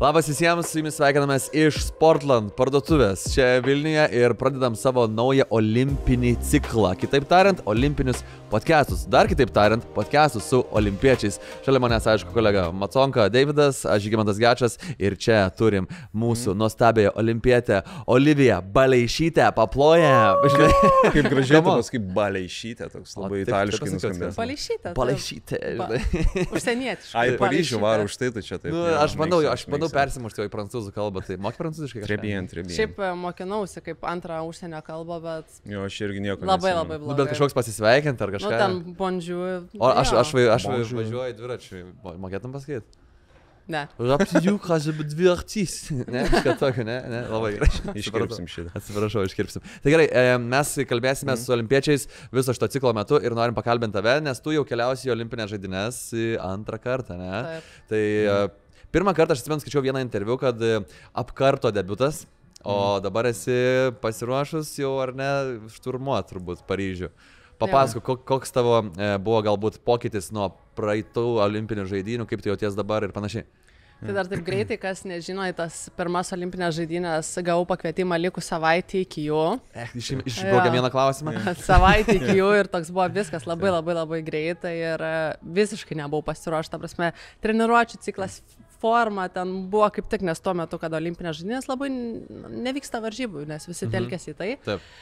Labas visiems, su jumis sveikinamės iš Sportland parduotuvės čia Vilniuje ir pradedam savo naują olimpinį ciklą. Kitaip tariant, olimpinius podcastus. Dar kitaip tariant, podcastus su olimpiečiais. Šalia manęs, aišku, kolega Maconka Deividas, aš Žygimantas Gečas ir čia turim mūsų nuostabėją olimpietę Oliviją Baleišytę. Paploja. Kaip gražiai tu pasakai Baleišytę, toks labai itališkai nuskambės. Baleišytę. Baleišytę. Užsienietiškai. Ai, Paryžių varo už tai, tu čia taip. Nu, aš bandau persimušti į prancūzų kalbą, tai moki prancūziškai kažką? Trebien. Šiaip mokinausi kaip antrą užsienio kalbą, bet... Jo, aš irgi nieko labai neatsimenu. blogai. Bet kažkoks pasisveikinti ar kažką? Nu, ten bonjour. O aš Bonjour. važiuoju dviračiu. Mokėtum pasakyti? Ne. Rapsidžiuk, dvirtys. Ne, kažką tokio, ne? Labai gerai. Iškirpsim šitą. Atsiprašau, iškirpsim. Tai gerai, mes kalbėsime su olimpiečiais viso šito ciklo metu ir norim pakalbinti tave, nes tu jau keliausi į olimpinės žaidynes antrą kartą, ne? Taip. Tai pirmą kartą aš atsimenu, skaičiau vieną interviu, kad apkarto debiutas, o dabar esi pasiruošus jau ar ne šturmuot turbūt Paryžių. Papasakok, koks tavo buvo galbūt pokytis nuo praeitų olimpinių žaidynių, kaip tu jauties dabar ir panašiai. Tai dar taip greitai, kas nežino, į tas pirmas olimpinės žaidynės gavau pakvietimą likus savaitį iki jų. Išbraukėm vieną klausimą. Savaitį iki jų ir toks buvo viskas labai greitai ir visiškai nebuvau pasiruošta. Prasme, treniruočių ciklas, forma ten buvo kaip tik, nes tuo metu, kad olimpinės žaidynės labai nevyksta varžybų, nes visi telkėsi į tai. Taip.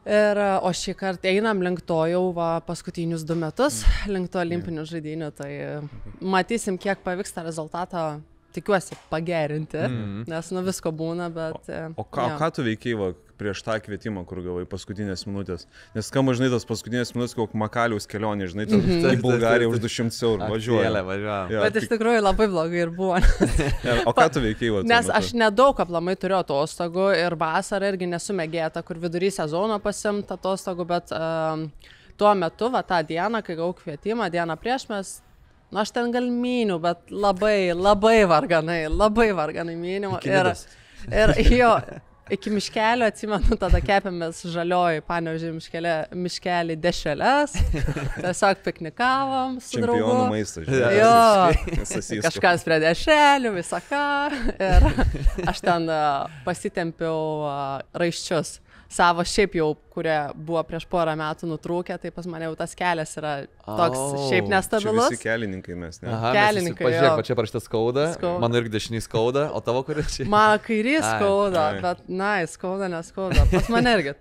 Ir, o šį kartą einam link to jau paskutinius 2 metus, link to olimpinių žaidynių, tai matysim, kiek pavyks tą rezultatą, tikiuosi, pagerinti, nes nu visko būna, bet... O ką tu veikiai prieš tą kvietimą, kur gavai paskutinės minutės? Nes skamba, žinai, tos paskutinės minutės, kaip Makaliaus kelionė, žinai, į Bulgariją už 200 eurų važiuoja. Bet iš tikrųjų labai blogai ir buvo. O ką tu veikiai? Nes aš nedaug aplamai turiu atostogų ir vasarą irgi nesu mėgėta, kur vidury sezono pasiimt atostogų, bet tuo metu, tą dieną, kai gavau kvietimą, dieną prieš mes, nu aš ten gal myniu, bet labai varganai myniu. Ir jo, iki miškelio, atsimenu, tada kepėmės žalioj Panevėžio miškelį dešreles, tiesiog piknikavom su draugu. Čempionų maistas, žinai. Jo, kažkas prie dešrelių, visą ką. Ir aš ten pasitempiau raiščius savo šiaip jau, kurie buvo prieš porą metų nutrūkę, tai pas mane jau tas kelias yra toks šiaip nestabilus. Čia visi kelininkai mes, ne? Aha, kelininkai, pažiūrėk, va čia parašyta skauda, mano irgi dešinį skauda, o tavo kur čia? Man kairys skauda, bet skauda, neskauda. Pas mane irgi.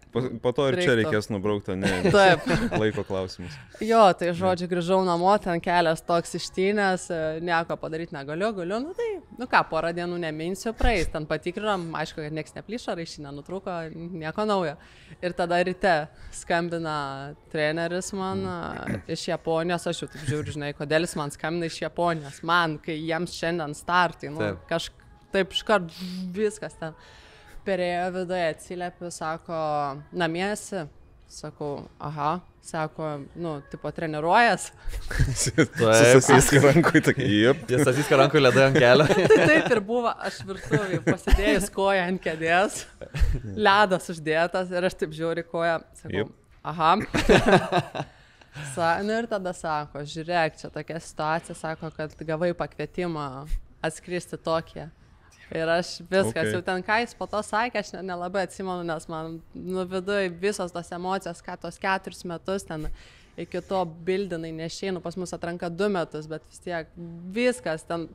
Po to ir čia reikės nubraukti, ne? Taip. Laiko klausimus. Jo, tai žodžiu, grįžau namo, ten kelias toks ištynės, nieko padaryti negaliu, nu tai, nu ką, porą dienų neminsiu, praeis, ten patikrinam, aišku, kad nieks neplyšo, raišinė nutrūko, nieko naujo. Ir tada ryte skambina treneris man iš Japonijos, aš jau taip žiūriu, žinai, kodėl jis man skambina iš Japonijos, man, kai jiems šiandien startai, nu, taip iškart viskas ten. Perėjo viduje, atsiliepiu, sako, namiesi, sakau, aha, sako, nu, tipo, treniruojas. Sasyskai rankui, tokia, jep. Jis sasyskai rankui ledai ant kelio. Taip ir buvo, aš virtuvėje pasidėjus koją ant kėdės, ledas uždėtas ir aš taip žiūriu koją, sakau, aha. Nu ir tada sako, žiūrėk, čia tokia situacija, sako, kad gavai pakvietimą atskristi Tokiją. Ir aš viskas, jau ten ką jis po to sakė, aš nelabai atsimenu, nes man viduje visos tos emocijos, ką tos 4 metus ten iki to bildinai nešeinu, pas mus atranka 2 metus, bet vis tiek viskas ten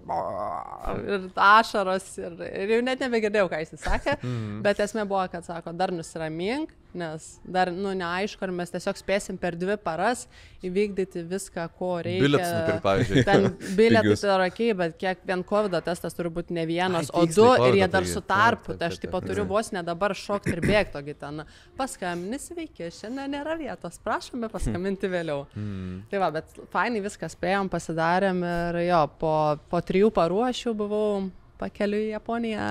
ir ašaros ir jau net nebegirdėjau, ką jis sakė, bet esmė buvo, kad sako, dar nusiramink, nes dar, nu, neaišku, ar mes tiesiog spėsim per 2 paras įvykdyti viską, ko reikia. Bilietus nupirkt, pavyzdžiui. Ten bilietai tai yra okei, bet kiek vien COVID testas turi būti ne vienas, o 2 ir jie dar su tarpu, tai aš tipo turiu vos ne dabar šokti ir bėgti, togi ten paskambini, sveiki, šiandien nėra vietos, prašome paskambinti vėliau. Tai va, bet fainai viską spėjom, pasidarėm ir jo, po 3 parų aš jau buvau pakeliu į Japoniją.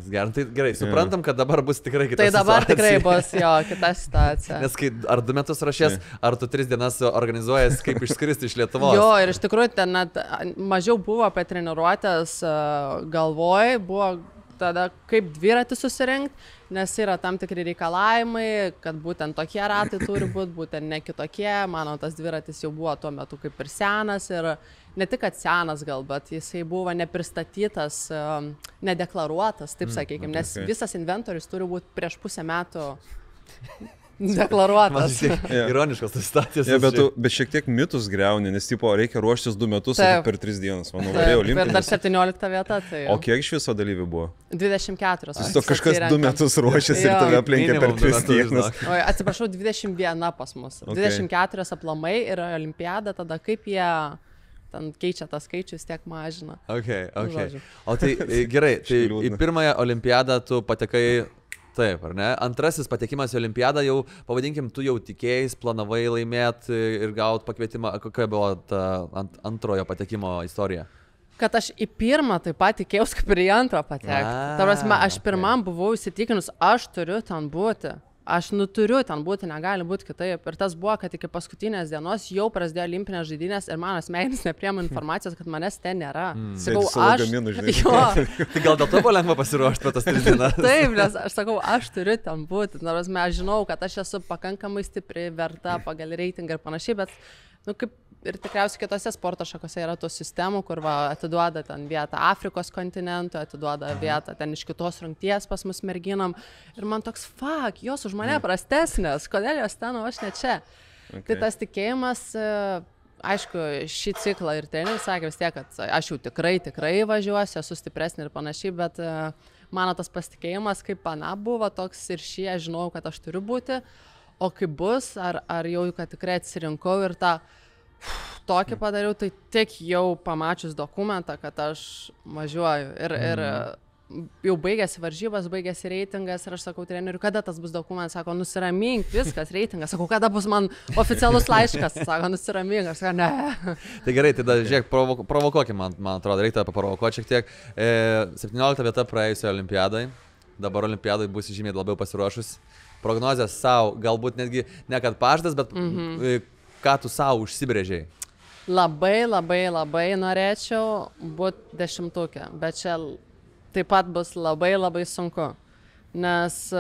Geras. Tai gerai, suprantam, kad dabar bus tikrai kita situacija. Tai dabar tikrai bus, jo, kita situacija. Nes kai ar 2 metus rašės, ar tu 3 dienas organizuojas, kaip išskristi iš Lietuvos. Jo, ir iš tikrųjų ten net mažiau buvo apie treniruotės galvoj, buvo tada kaip dviratį susirinkti, nes yra tam tikri reikalavimai, kad būtent tokie ratai turi būti, būtent ne kitokie. Mano tas dviratis jau buvo tuo metu kaip ir senas ir ne tik, kad senas gal, bet jisai buvo nepristatytas, nedeklaruotas, taip sakykime, nes visas inventorius turi būti prieš pusę metų deklaruotas. Ironiškas tas status. Bet šiek tiek mitus greuni, nes tipo reikia ruoštis 2 metus per 3 dienas. Manau, varėjau olimpinis. Ir dar 17 vieta. Tai o kiek iš viso dalyvių buvo? 24. Kažkas 2 metus ruošėsi ir tave aplenkė per 3 dienas. Oi, atsiprašau, 21 pas mus. 24 aplamai ir olimpiada, tada kaip jie ten keičia tas skaičius, tiek mažina. O tai gerai, tai į pirmąją olimpiadą tu patekai. Taip, ar ne? Antrasis patekimas į olimpiadą jau, pavadinkim, tu jau tikėjai, planavai laimėti ir gauti pakvietimą. Kokia buvo ta antrojo patekimo istorija? Kad aš į pirmą taip pat tikėjausi, kaip ir į antrą patekti. Tarasme, aš pirmam buvau įsitikinus, aš turiu ten būti. Aš turiu ten būti, negali būti kitaip. Ir tas buvo, kad iki paskutinės dienos jau prasidėjo olimpinės žaidynės ir mano smegenys nepriema informacijos, kad manęs ten nėra. Sakau, Tai gal dėl to buvo lengva pasiruošti per tas 3 dienas? Taip, nes aš sakau, aš turiu ten būti. Nors aš žinau, kad aš esu pakankamai stipri, verta pagal reitingą ir panašiai, bet, kaip ir tikriausiai kitose sporto šakose yra tų sistemų, kur atiduoda ten vietą Afrikos kontinentui, atiduoda vietą ten iš kitos rungties pas mus merginam. Ir man toks, jos už mane prastesnės, kodėl jos ten, o aš ne čia. Tai tas tikėjimas, aišku, šį ciklą ir treneris sakė vis tiek, kad aš jau tikrai važiuosiu, esu stipresnė ir panašiai, bet mano tas pasitikėjimas kaip pana buvo toks ir šį aš žinau, kad aš turiu būti, o kaip bus, ar jau, kad tikrai atsirinkau ir tą tokį padariau, tai tik jau pamačius dokumentą, kad aš važiuoju ir jau baigėsi varžybas, baigėsi reitingas ir aš sakau treneriui, kada tas bus dokumentas, sako, nusiramink, viskas, reitingas, sakau, kada bus man oficialus laiškas, sako, nusiramink, aš sakau, ne. Tai gerai, tai dar žiūrėk, provokuokim, man atrodo, reikia paprovokuoti šiek tiek. 17 vieta praėjusioje olimpiadai, dabar olimpiadai bus žymiai labiau pasiruošus. Prognozės savo, galbūt netgi ne kad pažadas, bet ką tu savo užsibrėžiai? Labai norėčiau būti 10-ukė, bet čia taip pat bus labai sunku, nes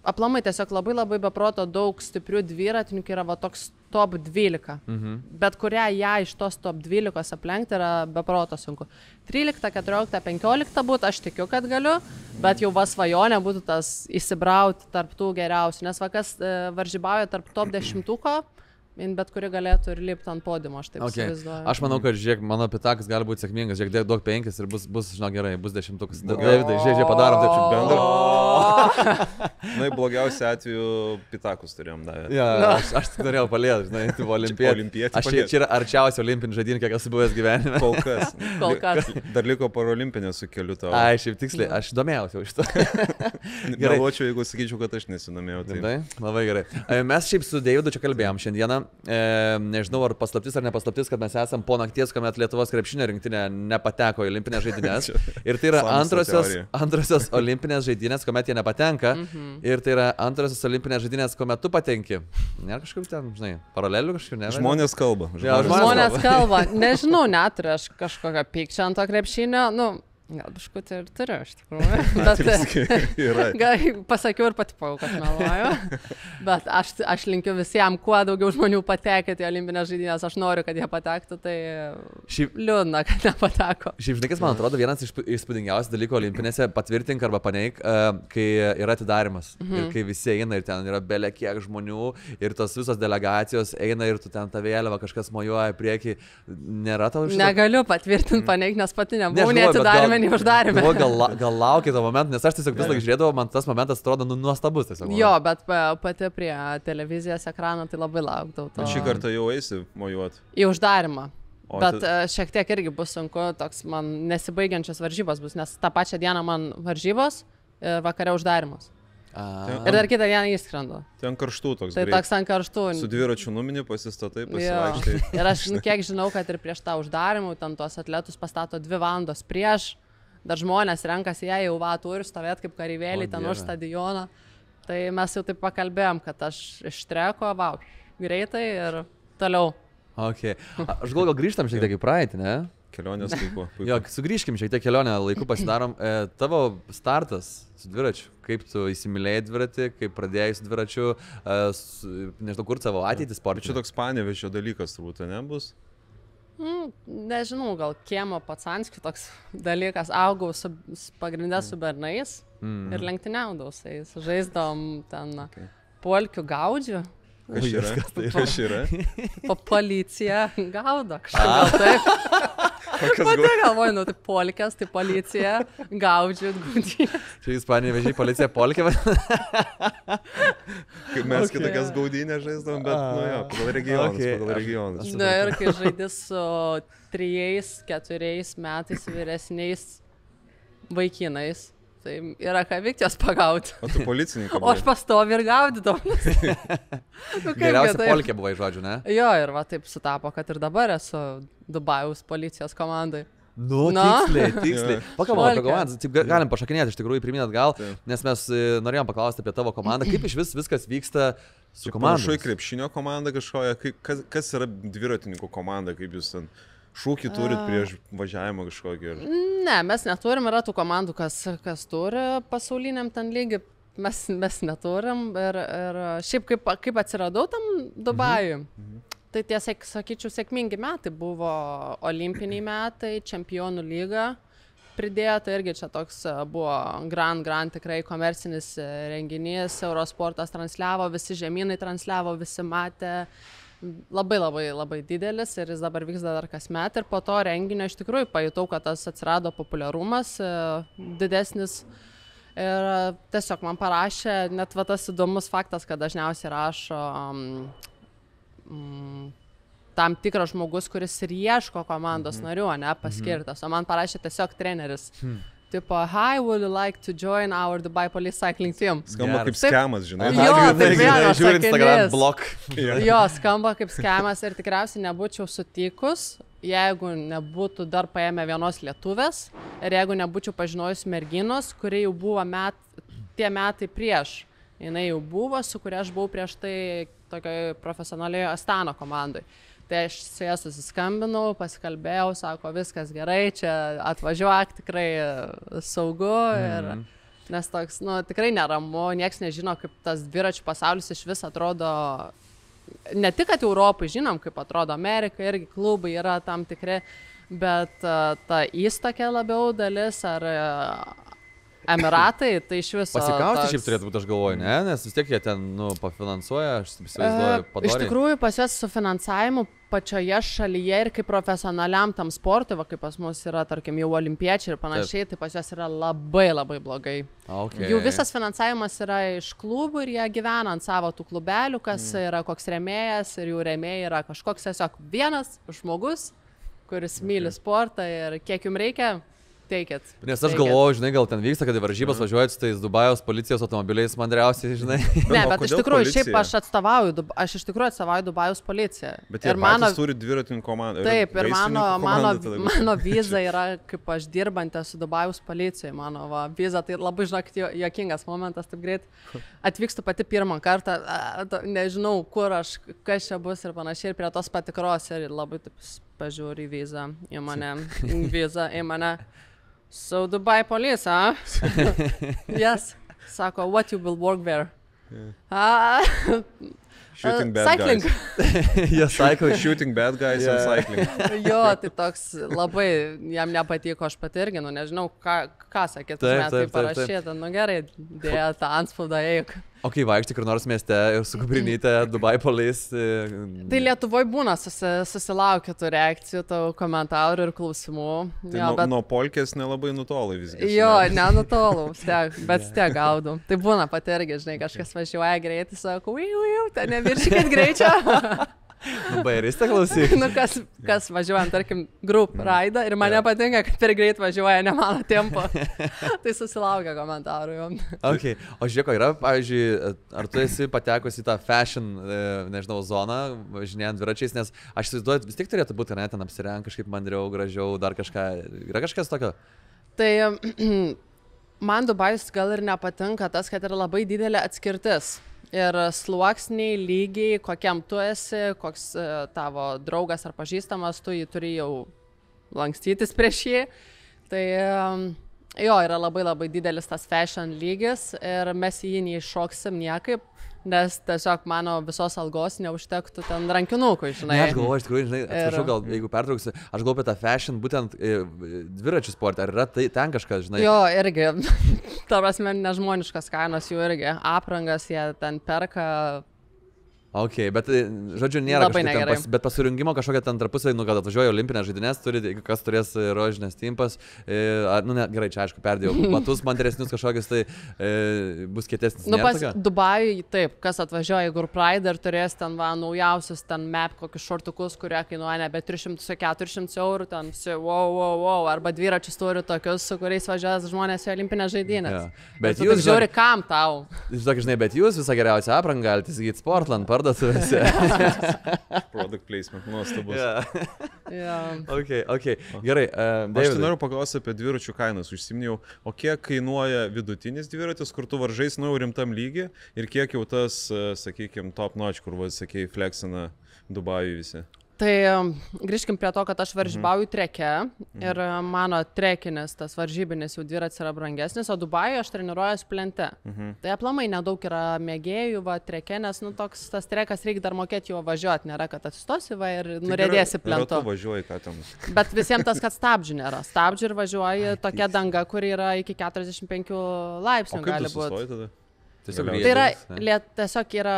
aplamai tiesiog labai beproto daug stiprių dviratininkų yra toks top 12, bet kurią ją iš tos top 12 aplenkti yra beproto sunku. 13, 14, 15 būtų, aš tikiu, kad galiu, bet jau svajonė būtų tas įsibrauti tarp tų geriausių, nes kas varžybauja tarp top 10-uko, bet kuri galėtų ir lipti ant podiumo, aš taip įsivaizduoju. Aš manau, kad, žiūrėk, mano pitakas gali būti sėkmingas, žiūrėk, duok 5 ir bus, žinau, gerai, bus 10-ukas. Davidai, žiūrėk, padarom taip šiek bendrą. Na, blogiausiu atveju pitakus turėjom davę. Aš tik norėjau palėti, žinai, tu buvo olimpietė. Čia yra arčiausia olimpinė žaidynė, kiek esu buvęs gyvenime. Kol kas. Dar liko parolimpinė su keliu tavo. Ai, šiaip tiksliai, aš domėjausi jau iš to. Galvočiau, jeigu sakyčiau, kad aš nesidomėjau. Labai gerai. Mes šiaip su Deividu čia kalbėjom šiandieną. Nežinau, ar paslaptis ar nepaslaptis, kad mes esam po nakties, kuomet Lietuvos krepšinio rinktinė nepateko į olimpinės žaidynės. Ir tai yra antrosios olimpinės žaidynės, kuomet jie nepatenka. Ir tai yra antrosios olimpinės žaidynės, kuomet tu patenki. Nėra kažkaip ten, žinai, paralelių kažkaip, ne? Žmonės kalba. Žmonės kalba. Nežinau, neturiu aš kažkokią pykčio ant to krepšinio. Gal biškutį ir turiu, iš tikrųjų. Pasakiau ir patipau, kad meluoju. Bet aš linkiu visiems, kuo daugiau žmonių patekėti į olimpinės žaidynės. Aš noriu, kad jie patektų, tai liūdna, kad nepateko. Šiaip žinai, kas man atrodo vienas iš įspūdingiausių dalykų olimpinėse, patvirtink arba paneik, kai yra atidarimas. Ir kai visi eina ir ten yra belė kiek žmonių ir tos visos delegacijos eina ir tu ten tą vėliavą kažkas mojuoja į priekį. Nėra tau iš to? Negaliu patvirtinti, paneik, nes pati nebuvau neatidarime. Neuždarėme. Gal laukia to momento, nes aš tiesiog visą žiūrėdavau, man tas momentas atrodo nuostabus tiesiog. Jo, bet pati prie televizijos ekrano tai labai laukdavau to. Šį kartą jau eisi mojuot? Į uždarimą. Bet šiek tiek irgi bus sunku, toks man nesibaigiančios varžybos bus, nes tą pačią dieną man varžybos ir vakare uždarimas. Ir dar kitą dieną įskrendu. Ten karštų toks. Tai toks ant karštų. Su dviračiu numini pasistatai, pasivaikštai. Ir aš kiek žinau, kad ir prieš tą uždarimą, ten tuos atletus pastato 2 valandos prieš. Dar žmonės renkasi, jie jau turi stovėti kaip kareivėliai ten už stadioną. Tai mes jau taip pakalbėjom, kad aš iš treko, greitai ir toliau. Okay. Aš gal grįžtam šiek tiek į praeitį, ne? kelionės laiku. Jo, sugrįžkim šiek tiek kelionę laiku pasidarom. Tavo startas su dviračiu, kaip tu įsimylėjai dviratį, kaip pradėjai su dviračiu, nežinau, kur savo ateitį sportą. Čia toks Panevėžio dalykas turbūt, nebus? Nežinau, gal kiemo Pacanskių toks dalykas. Augau pagrindę su bernais ir lenktyniaudavau su jais. Žaisdavom ten polkių gaudžių. Kas yra? Policija gaudo kažkaip gal taip. Pati galvoju, nu tai polkės, tai policija gaudžiu gaudynės. Čia Ispanija vežiai policija polkė. Kaip mes kitokias gaudynės žaisdavom, bet nu jo, pagal regionus. Na ir kai žaidži su 3-4 metais vyresniais vaikinais. Tai yra ką veikti pagauti. O tu policininkas. O aš pastovi ir gaudydavau. Geriausia polkė buvo, žodžiu, ne? Jo, ir va taip sutapo, kad ir dabar esu Dubajaus policijos komandai. Nu, tiksliai. Pakalbam apie komandą, taip galim pašakinėti iš tikrųjų, priminat gal, nes mes norėjom paklausti apie tavo komandą, kaip iš viskas vyksta su komanda. Panašu į krepšinio komandą kažkoje, kas yra dviratininkų komanda, kaip jūs ten šūkį turit prieš važiavimą kažkokį? Ne, mes neturim, yra tų komandų, kas turi pasauliniam ten lygi, mes neturim ir šiaip kaip atsiradau tam Dubajui. Tai tiesiog, sakyčiau, sėkmingi metai buvo olimpiniai metai, čempionų lyga pridėta, irgi čia toks buvo grand tikrai komercinis renginys, Eurosportas transliavo, visi žemynai transliavo, visi matė, labai didelis ir jis dabar vyksta dar kasmet ir po to renginio iš tikrųjų pajutau, kad tas atsirado populiarumas didesnis. Ir tiesiog man parašė, net va tas įdomus faktas, kad dažniausiai rašo tam tikras žmogus, kuris ir ieško komandos narių, ne, paskirtas. O man parašė tiesiog treneris. Tipo, hi, would you like to join our Dubai Police Cycling Team? Skamba kaip skemas, žinai. Jo, taip vienas sakinys. Jo, skamba kaip skemas ir tikriausiai nebūčiau sutikus, jeigu nebūtų dar paėmę vienos lietuvės ir jeigu nebūčiau pažinojus merginos, kurie jau buvo tie metai prieš. Jinai jau buvo, su kuria aš buvau prieš tai tokioje profesionalioje Astano komandai. Tai aš su ja susiskambinau, pasikalbėjau, sako, viskas gerai, čia atvažiuok, tikrai saugu. Ir, nes toks, nu, tikrai neramu, nieks nežino, kaip tas dviračių pasaulis iš vis atrodo. Ne tik, kad Europai žinom, kaip atrodo Amerika, irgi klubai yra tam tikri, bet ta įstokė labiau dalis ar Emiratai, tai iš viso. Pasikausti šiaip turėtų būti, aš galvoju, ne? Nes vis tiek jie ten, pafinansuoja, aš įsivaizduoju, padoriai. Iš tikrųjų, pas juos su finansavimu pačioje šalyje ir kaip profesionaliam tam sportui, va kaip pas mus yra, tarkim, jau olimpiečiai ir panašiai, tai pas juos yra labai blogai. Okay. Jų visas finansavimas yra iš klubų ir jie gyvena ant savo tų klubelių, kas yra koks rėmėjas ir jų rėmėjai yra kažkoks tiesiog vienas žmogus, kuris myli sportą ir kiek jums reikia. Teikit. Nes aš galvoju, žinai, gal ten vyksta, kad į varžybas važiuojat su tais Dubajaus policijos automobiliais mandriausiai, žinai. Ne, bet iš tikrųjų, šiaip aš iš tikrųjų atstovauju Dubajaus policiją. Bet ir patys turi dviratininkų komandą. Taip, ir mano viza yra, kaip aš dirbantė su Dubajaus policijai, mano viza, tai labai, žinok, juokingas momentas, taip greit. Atvykstu pati pirmą kartą, nežinau, kur aš, kas čia bus ir panašiai, ir prie tos patikros ir labai taip pažiūri vizą į mane. So Dubai police, huh? Yes. Sako, what you will work there? Shooting bad cycling. Guys. Yes, cycling. Shooting bad guys and cycling. Jo, tai toks labai jam nepatiko, aš pati irgi, nu nežinau, ką sakėt, tai parašėta, nu gerai, dėja tą antspaudą eik. O kai vaikšti kur nors mieste ir su kubrinyte Dubai Police. Tai Lietuvoje būna susilaukia tų reakcijų, tų komentarų ir klausimų. Tai jo, nuo polkės nelabai nutolai visgi. Jo, nenutolau, bet stiek gaudau. Tai būna pati irgi, žinai, kažkas važiuoja greitai, sako, ten neviršykit greičio. Bairistė klausyk. Nu, kas važiuojam, tarkim, group raidą ir man nepatinka, kad per greit važiuoja, ne mano tempo. Tai susilaukia komentarų jau. Okay. O žiūrėk, yra, pavyzdžiui, ar tu esi patekusi į tą fashion, nežinau, zoną, važinėjant dviračiais, nes aš įsivaizduoju, vis tiek turėtų būti, ne, ten apsirengt kažkaip mandriau, gražiau, dar kažką. Yra kažkas tokio? Tai man Dubajus gal ir nepatinka tas, kad yra labai didelė atskirtis. Ir sluoksniai, lygiai, kokiam tu esi, koks tavo draugas ar pažįstamas, tu jį turi jau lankstytis prieš jį. Tai jo, yra labai labai didelis tas fashion lygis ir mes į jį neiššoksim niekaip, nes tiesiog mano visos algos neužtektų ten rankinukui, žinai. Ne, aš galvoju, iš tikrųjų, žinai, atsiprašau, gal jeigu pertrauksiu, aš galvoju apie tą fashion, būtent dviračių sportą, ar yra ten kažkas, žinai? Jo, irgi, ta prasme, nežmoniškas kainos jų irgi, aprangas jie ten perka. Ok, bet, žodžiu, nėra kažkokio bet pasirinkimo kažkokia ten tarpusavį, kad atvažiuoja olimpinės žaidynės, kas turės rožinės timpas, gerai, čia aišku, perdėjau, batus manteresnius kažkokius, tai bus kietesnis. Pas Dubajui, taip, kas atvažiuoja į Pride ir turės ten naujausius ten map kokius šortukus, kurie kainuoja nebe 300-400 eurų, ten wow, arba dviračius turi tokius, su kuriais važiuojas žmonės į olimpinės žaidynės. Ja. Bet jūs žiūri, kam tau? Žinai, bet jūs visą geriausią aprangą galite įsigyti Sportland parduotuvėse. Product placement, nuostabus. Ok. Gerai. Aš tai noriu paklausti apie dviračių kainas. Užsiminėjau, o kiek kainuoja vidutinis dviratis, kur tu varžais rimtam lygi ir kiek jau tas, sakykime, top notch, kur, sakėjai, flexina Dubajui visi? Tai grįžkim prie to, kad aš varžybauju treke ir mano trekinis, tas varžybinis jau dviratis yra brangesnis, o Dubajuje aš treniruojuosi plente. Tai aplamai nedaug yra mėgėjų treke, nes toks tas trekas reikia dar mokėti jo važiuoti, nėra, kad atsistosi ir nurėdėsi plentu. Važiuoji, ką ten. Bet visiems tas, kad stabdžių nėra. Stabdžių ir važiuoji tokia danga, kur yra iki 45 laipsnių gali būti. Tai yra tiesiog yra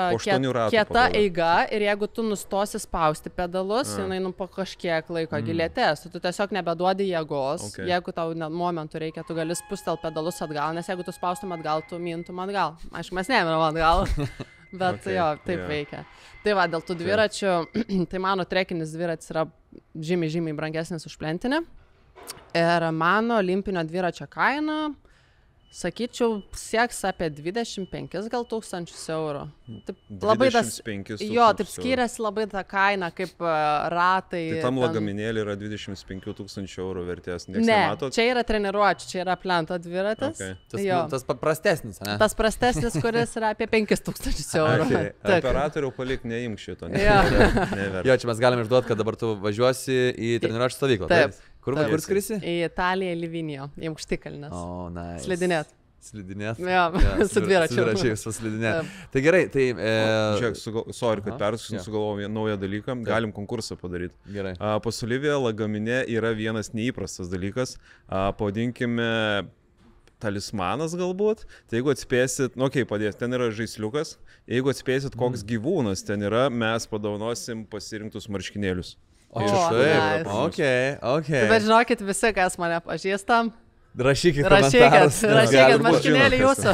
kieta eiga ir jeigu tu nustosi spausti pedalus, jinai po kažkiek laiko gilėtės, tu tiesiog nebeduodi jėgos, jeigu tau momentu reikia, tu gali spustel pedalus atgal, nes jeigu tu spaustum atgal, tu mintum atgal. Aišku, mes neminam atgal, bet jo, taip veikia. Tai va, dėl tų dviračių, tai mano trekinis dviratis yra žymiai brangesnis už plentinį ir mano olimpinio dviračio kaina, sakyčiau, sieks apie 25 gal tūkstančius eurų. Taip, labai tas, jo, taip skiriasi labai ta kaina, kaip ratai. Tai tam lagaminėlį yra 25 tūkstančių eurų vertės, nieks ne, nematot? Čia yra treniruočių, čia yra plento dviratis. Tas prastesnis, ne? Tas prastesnis, kuris yra apie 5 tūkstančius eurų. Operatorių palik neimk šito. Jo, čia mes galime išduoti, kad dabar tu važiuosi į treniruočių stovyklą. Taip. Kur skrisi? Į Italiją, Livinijo, į Aukštikalnes. O, nice. Slidinėt. Jo, su dviračiu. Dviračiai slidinėt. Tai gerai, tai... Žiūrėk, sorry, kad sugalvojau naują dalyką, galim konkursą padaryti. Gerai. Pas Oliviją lagaminė yra vienas neįprastas dalykas, pavadinkime talismanas galbūt. Tai jeigu atspėsit, padės, ten yra žaisliukas, jeigu atspėsit, koks gyvūnas ten yra, mes padaunosim pasirinktus marškinėlius. O čia taip, ok. Bet žinokit visi, kas mane pažįstam. Rašykit marškinėlį jūsų.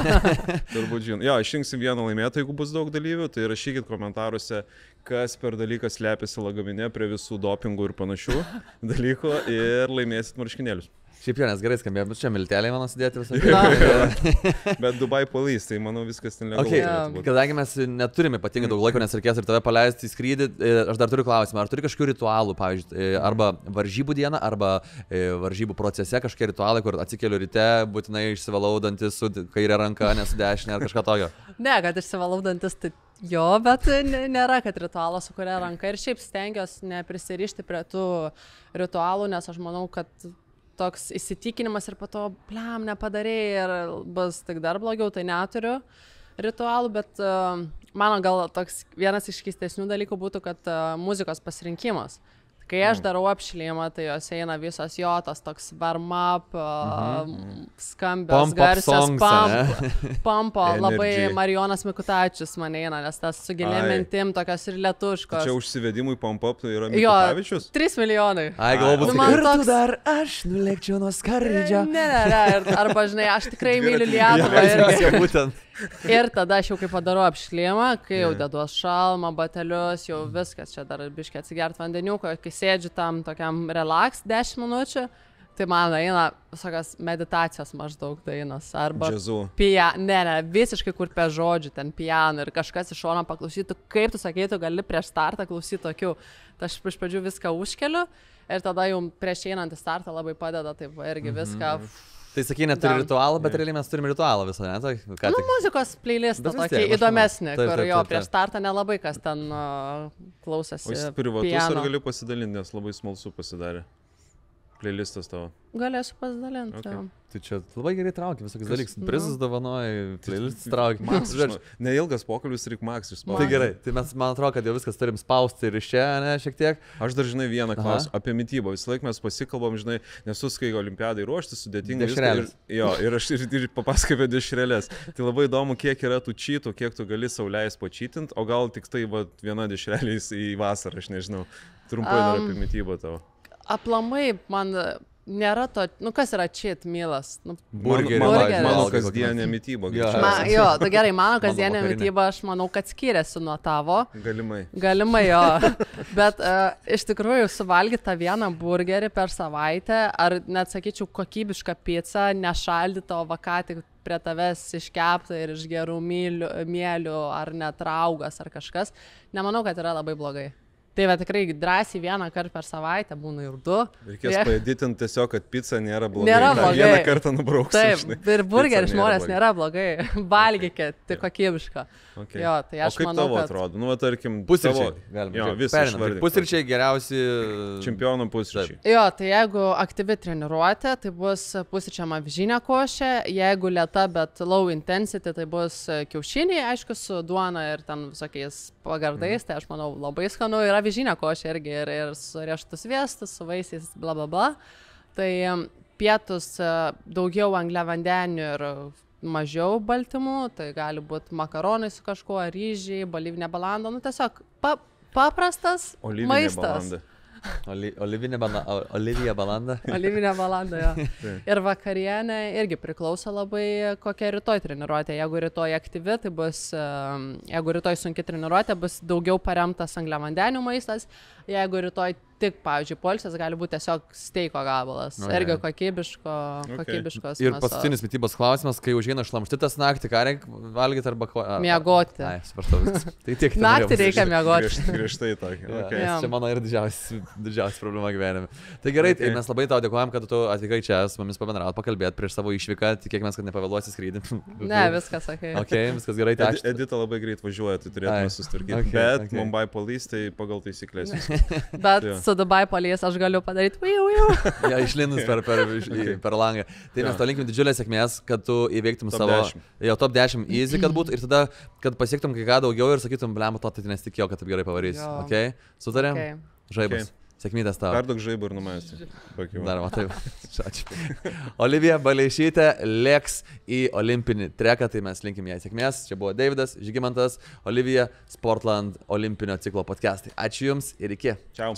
Turbūt žinau. Jo, išrinksim vieną laimėtoją, jeigu bus daug dalyvių, tai rašykit komentaruose, kas per dalyką slepiasi lagaminė prie visų dopingų ir panašių dalykų ir laimėsit marškinėlius. Šiaip jau, nes gerai skambėjo, bet čia milteliai mano sudėti visą. Bet Dubai Police, tai manau viskas ten legalu. Kadangi mes neturime ypatingai daug laiko, nes reikės ir tave paleisti į skrydį, aš dar turiu klausimą, ar turi kažkokių ritualų, pavyzdžiui, arba varžybų dieną, arba varžybų procese kažkokie ritualai, kur atsikeliu ryte, būtinai išsivalau dantis su kairė ranka, ne su dešinė ar kažką tokio? Ne, kad išsivalau dantis, tai jo, bet nėra, kad ritualas su kuria ranka ir šiaip stengiuosi neprisirišti prie tų ritualų, nes aš manau, kad toks įsitikinimas ir po to, nepadarėjai ir bus tik dar blogiau, tai neturiu ritualų, bet mano gal toks vienas iš keistesnių dalykų būtų, kad muzikos pasirinkimas. Kai aš darau apšilimą, tai jos eina visos jotas, toks warm-up, skambios, garsios, pampo, labai Marijonas Mikutavičius man eina, nes tas su gilia mintim, tokios ir lietuškos. Čia užsivedimui pump-up tai yra Mikutavičius? Jo, 3 milijonai. Ai, galbūt kartu dar aš nulėkčiau nuo skardžio. Ne, arba žinai, aš tikrai myliu Lietuvą irgi. Ir tada aš jau kaip padarau apšilimą, kai jau deduos šalmą, batelius, jau viskas, čia dar biškai atsigert vandeniuko, kai sėdžiu tam tokiam relax 10 minučių, tai man eina visokios meditacijos maždaug dainos. Arba visiškai kur pe žodžių, ten piano ir kažkas iš šono paklausytų, kaip tu sakei, tu gali prieš startą klausyti tokių. Tai aš iš pradžių viską užkeliu ir tada jau prieš einant į startą labai padeda, taip irgi viską... Tai sakai, neturi ritualą, bet realiai mes turime ritualą visą, ne? Muzikos playlistą tokį įdomesnį, kur jo prieš startą nelabai kas ten klausėsi. O jis privatus ar gali pasidalinti, nes labai smalsu pasidarė? playlistas tavo? Galėsiu pasidalinti. Okay. Tai čia labai gerai traukia visokius dalykus. Prizus dovanoji, playlistas traukia. Maks, neilgas pokalbis, reikia Maks išspausti. Tai gerai, tai mes, man atrodo, kad jau viskas turim spausti ir iš čia, ne, šiek tiek. Aš dar, žinai, vieną klausimą apie mitybą. Visą laiką mes pasikalbam, žinai, nes kai olimpiadai ruoštis, sudėtinga. Ir aš ir papasakoju apie dešrelės. Tai labai įdomu, kiek yra tų čytų, kiek tu gali sauliais počytint, o gal tik tai viena dešrelės į vasarą, aš nežinau. Trumpai dar apie mitybą tavo. Aplamai, man nėra to, kas yra cheat mealas? Burgerį. Mano kasdienė mityba. Jo, tai gerai, mano kasdienė mityba, aš manau, kad skiriasi nuo tavo. Galimai, jo. Bet iš tikrųjų suvalgyti tą vieną burgerį per savaitę, ar net sakyčiau kokybišką pizzą, nešaldytą, o ką tik prie tavęs iškepta ir iš gerų mielių, ar net raugas, ar kažkas, nemanau, kad yra labai blogai. Tai va tikrai drąsiai vieną kartą per savaitę, būna ir 2. Reikės pajudinti tiesiog, kad pizza nėra blogai. Nėra blogai. Vieną kartą nubrauks. Taip, ir burgeris žmonės nėra blogai. Valgykit, tik kokybiška. Okay. Jo, tai aš manau, manau, tavo atrodo? Tarkim, pusryčiai. Jo, visą pusryčiai geriausi. Čempionų pusryčiai. Jo, tai jeigu aktyvi treniruotė, tai bus pusryčiam avižinė košė. Jeigu lėta, bet low intensity, tai bus kiaušiniai, aišku, su duona ir ten visokiais pagardais. Tai aš manau, labai skanu. Yra avižinė košė irgi ir su riešutų sviestu, su vaisiais, bla bla bla. Tai pietus daugiau angliavandenių ir mažiau baltymų, tai gali būti makaronai su kažkuo, ryžiai, bolivinė balanda, tiesiog paprastas maistas. Olivinė balanda. Olivinė balanda, jo. Ir vakarienė irgi priklauso labai, kokia rytoj treniruotė. Jeigu rytoj aktyvi, tai bus, jeigu rytoj sunki treniruotė, bus daugiau paremtas angliavandenių maistas. Jeigu rytoj tik, pavyzdžiui, poilsis, gali būti tiesiog steiko gabalas. Irgi kokybiškos. Ir paskutinis mitybos klausimas, kai užeina šlamštitas naktį, ką reikia valgyti arba ko? Miegoti. Ai, supratau. Tai tiek. Naktį reikia miegoti. Griežtai tokį. Okay. Čia mano ir didžiausia problema gyvenime. Tai gerai, tai mes labai tau dėkojam, kad tu atvykai čia su mumis pabendrauti, pakalbėti prieš savo išvyką. Tikėkime, kad nepavėluosi skrydį. Ne, viskas sakai. Okay, viskas gerai. Edita labai greit važiuoja, tai turėtume susitvarkyti. Bet Mumbai Police tai pagal taisyklės. Bet su Dubai Police aš galiu padaryti Ja, išlindus per langą. Tai mes to linkim didžiulės sėkmės, kad tu įveiktum top 10 easy, kad būtų ir tada, kad pasiektum kai ką daugiau ir sakytum, blem, to tai nesitikėjau, kad taip gerai pavarys. Okay? Sutarėm? Žaibas. Sėkmės tau. Perduok žaibą ir numesti. Dar matai. Ačiū. Olivija Baleišytė lėks į olimpinį treką, tai mes linkim jai sėkmės. Čia buvo Deividas, Žygimantas, Olivija, Sportland olimpinio ciklo podcastai. Ačiū Jums ir iki. Čiau.